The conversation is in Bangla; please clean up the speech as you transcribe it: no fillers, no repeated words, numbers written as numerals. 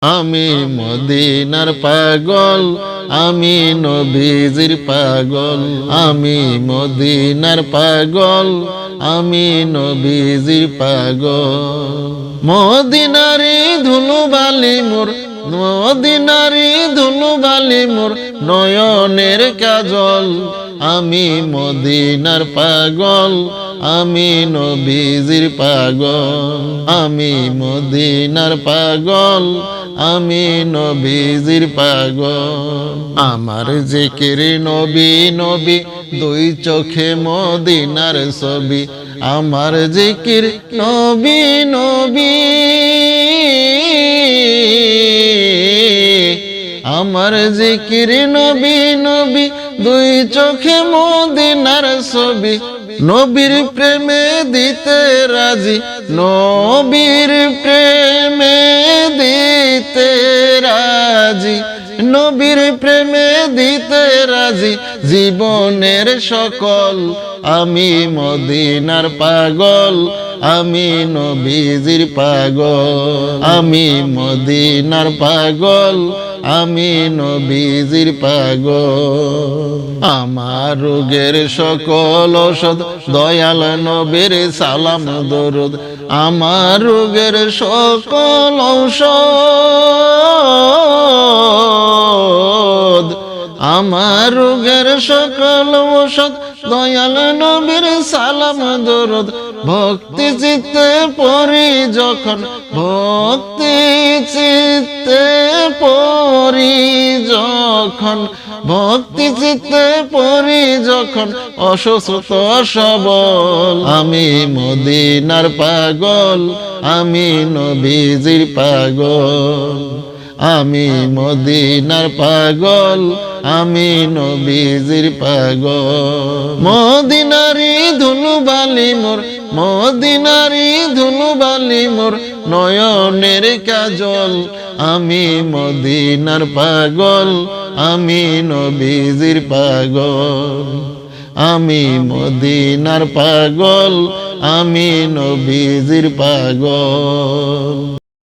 আমি মদিনার পাগল, আমি নবীজির পাগল। আমি মদিনার পাগল, আমি নবীজির পাগল। মদিনারি ধুলুবালি মোর, মদিনারি ধুলুবালি মোর নয়নের কাজল। আমি মদিনার পাগল, আমি নবীজির পাগল। আমি মদিনার পাগল, আমি নবীজির পাগল। আমার জিকির নবী নবী, দুই চোখে মদিনার ছবি। আমার জিকির নবী নবী, আমার জিকির নবী নবী, দুই চোখে মদিনার ছবি। নবীর প্রেমে দিতে রাজি, নবীর প্রেমে দিতে রাজি, নবীর প্রেমে দিতে রাজি জীবনের সকল। আমি মদিনার পাগল, আমি নবীজির পাগল। আমি মদিনার পাগল, আমি নবীজির পাগল। আমার রোগের সকল ঔষধ দয়াল নবীর সালাম দরুদ। আমার রোগের সকল ঔষধ, আমার রোগের সকল ঔষধ দয়াল নবীর সালাম দরুদ। ভক্তি চিত্তে পড়ি যখন, ভক্তি চিত্তে পড়ি যখন, ভক্তি চিত্তে পড়ি যখন অসুস্থ সবল। আমি মদিনার পাগল, আমি নবীজির পাগল। আমি মদিনার পাগল, আমি নবীজির পাগল। মদিনারি ধুলুবালি মোর, মদিনারি ধুলুবালি মোর নয়নের কাজল। আমি মদিনার পাগল, আমি নবীজির পাগল। আমি মদিনার পাগল, আমি নবীজির পাগল।